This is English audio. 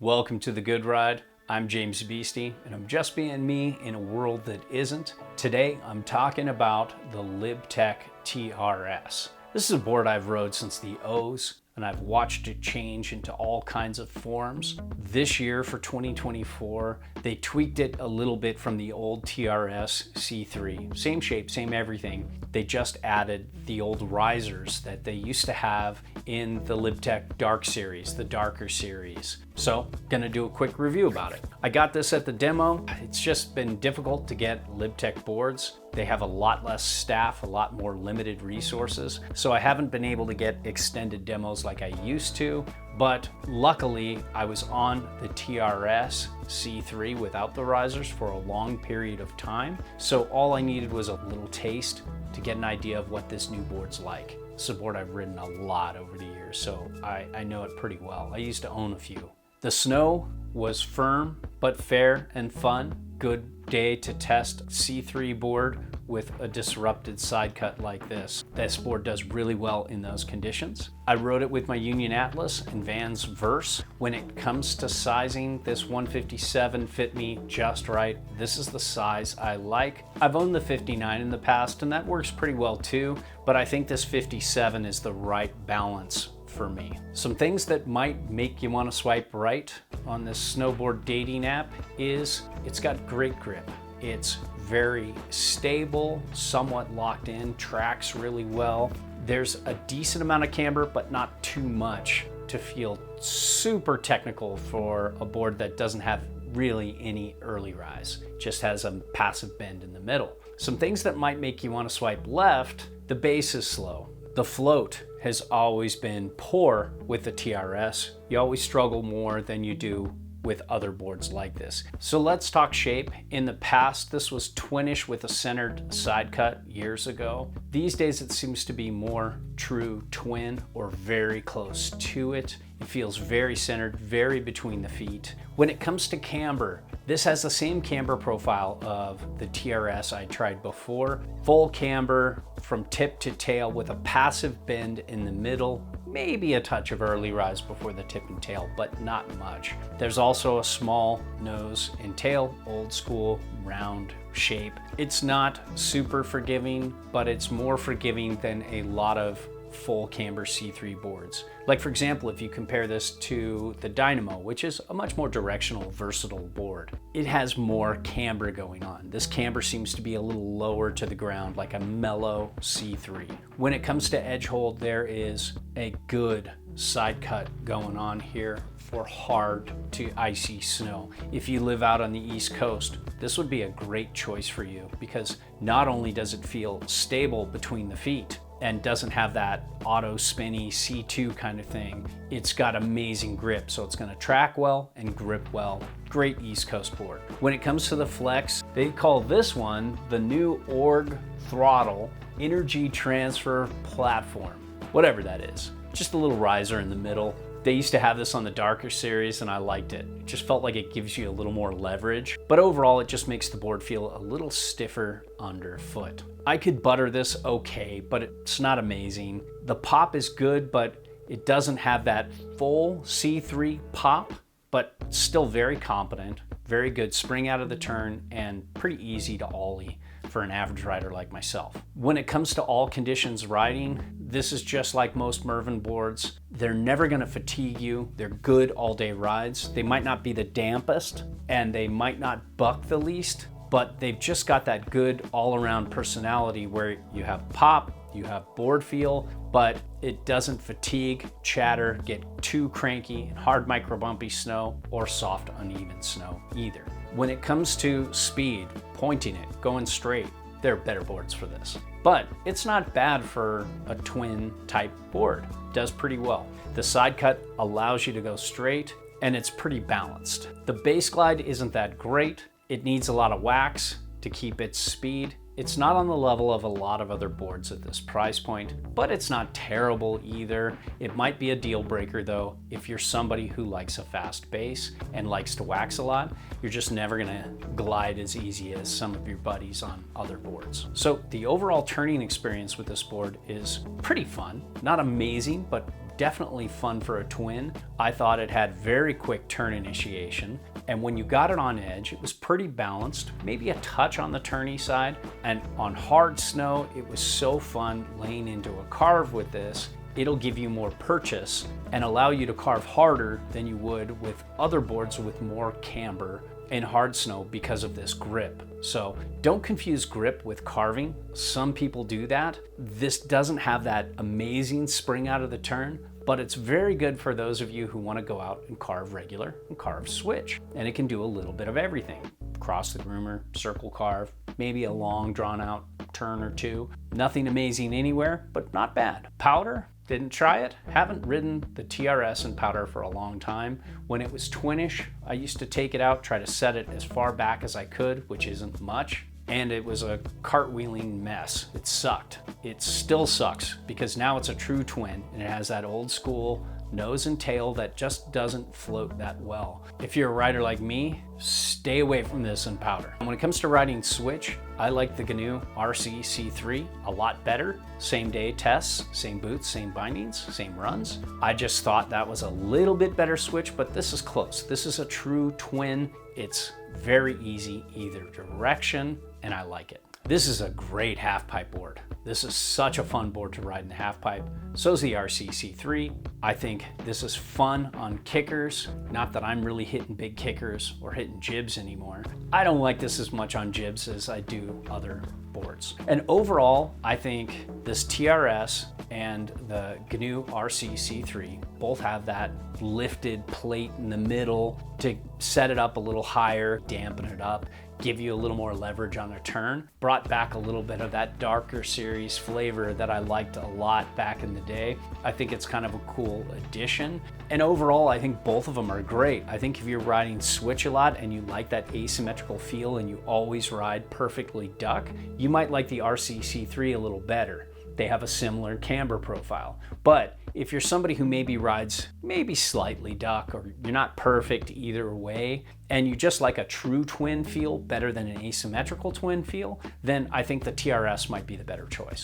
Welcome to The Good Ride. I'm James Beastie, and I'm just being me in a world that isn't. Today, I'm talking about the Lib Tech TRS. This is a board I've rode since the O's, and I've watched it change into all kinds of forms. This year for 2024, they tweaked it a little bit from the old TRS C3. Same shape, same everything. They just added the old risers that they used to have in the Lib Tech Dark series, the darker series. So, gonna do a quick review about it. I got this at the demo. It's just been difficult to get Lib Tech boards. They have a lot less staff, a lot more limited resources. So I haven't been able to get extended demos like I used to, but luckily I was on the TRS C3 without the risers for a long period of time. So all I needed was a little taste to get an idea of what this new board's like. It's a board I've ridden a lot over the years, so I know it pretty well. I used to own a few. The snow was firm, but fair and fun. Good day to test C3 board with a disrupted side cut like this. This board does really well in those conditions. I rode it with my Union Atlas and Vans Verse. When it comes to sizing, this 157 fit me just right. This is the size I like. I've owned the 59 in the past and that works pretty well too, but I think this 57 is the right balance for me. Some things that might make you want to swipe right on this snowboard dating app is it's got great grip. It's very stable, somewhat locked in, tracks really well. There's a decent amount of camber, but not too much to feel super technical for a board that doesn't have really any early rise. Just has a passive bend in the middle. Some things that might make you want to swipe left, the base is slow. The float has always been poor with the TRS. You always struggle more than you do with other boards like this. So let's talk shape. In the past, this was twinish with a centered side cut years ago. These days, it seems to be more true twin or very close to it. It feels very centered, very between the feet. When it comes to camber, this has the same camber profile of the TRS I tried before. Full camber from tip to tail with a passive bend in the middle, maybe a touch of early rise before the tip and tail, but not much. There's also a small nose and tail, old school, round shape. It's not super forgiving, but it's more forgiving than a lot of full camber C3 boards. Like for example, if you compare this to the Dynamo, which is a much more directional, versatile board, it has more camber going on. This camber seems to be a little lower to the ground, like a mellow C3. When it comes to edge hold, there is a good side cut going on here for hard to icy snow. If you live out on the East Coast, this would be a great choice for you because not only does it feel stable between the feet, and doesn't have that auto spinny C2 kind of thing. It's got amazing grip, so it's gonna track well and grip well. Great East Coast board. When it comes to the flex, they call this one the new Org Throttle Energy Transfer Platform, whatever that is. Just a little riser in the middle. They used to have this on the darker series and I liked it. It just felt like it gives you a little more leverage, but overall it just makes the board feel a little stiffer underfoot. I could butter this okay, but it's not amazing. The pop is good, but it doesn't have that full C3 pop, but still very competent, very good spring out of the turn and pretty easy to ollie for an average rider like myself. When it comes to all conditions riding, this is just like most Mervin boards. They're never gonna fatigue you. They're good all day rides. They might not be the dampest and they might not buck the least, but they've just got that good all around personality where you have pop, you have board feel, but it doesn't fatigue, chatter, get too cranky in hard micro bumpy snow or soft uneven snow either. When it comes to speed, pointing it, going straight, there are better boards for this. But it's not bad for a twin type board. It does pretty well. The side cut allows you to go straight and it's pretty balanced. The base glide isn't that great. It needs a lot of wax to keep its speed. It's not on the level of a lot of other boards at this price point, but it's not terrible either. It might be a deal breaker though. If you're somebody who likes a fast base and likes to wax a lot, you're just never gonna glide as easy as some of your buddies on other boards. So the overall turning experience with this board is pretty fun. Not amazing, but definitely fun for a twin. I thought it had very quick turn initiation, and when you got it on edge, it was pretty balanced, maybe a touch on the turny side, and on hard snow, it was so fun laying into a carve with this. It'll give you more purchase and allow you to carve harder than you would with other boards with more camber in hard snow because of this grip. So don't confuse grip with carving. Some people do that. This doesn't have that amazing spring out of the turn, but it's very good for those of you who want to go out and carve regular and carve switch. And it can do a little bit of everything. Cross the groomer, circle carve, maybe a long drawn out turn or two. Nothing amazing anywhere, but not bad. Powder, didn't try it. Haven't ridden the TRS in powder for a long time. When it was twinish, I used to take it out, try to set it as far back as I could, which isn't much. And it was a cartwheeling mess. It sucked. It still sucks because now it's a true twin and it has that old school nose and tail that just doesn't float that well. If you're a rider like me, stay away from this in powder. When it comes to riding switch, I like the GNU RC C3 a lot better. Same day tests, same boots, same bindings, same runs. I just thought that was a little bit better switch, but this is close. This is a true twin. It's very easy either direction, and I like it. This is a great half pipe board. This is such a fun board to ride in the half pipe. So is the RCC3. I think this is fun on kickers. Not that I'm really hitting big kickers or hitting jibs anymore. I don't like this as much on jibs as I do other boards. And overall, I think this TRS and the GNU RCC3 both have that lifted plate in the middle to set it up a little higher, dampen it up, give you a little more leverage on a turn. Brought back a little bit of that darker series flavor that I liked a lot back in the day. I think it's kind of a cool addition. And overall, I think both of them are great. I think if you're riding switch a lot and you like that asymmetrical feel and you always ride perfectly duck, you might like the RCC3 a little better. They have a similar camber profile. But if you're somebody who maybe rides maybe slightly duck, or you're not perfect either way, and you just like a true twin feel better than an asymmetrical twin feel, then I think the TRS might be the better choice.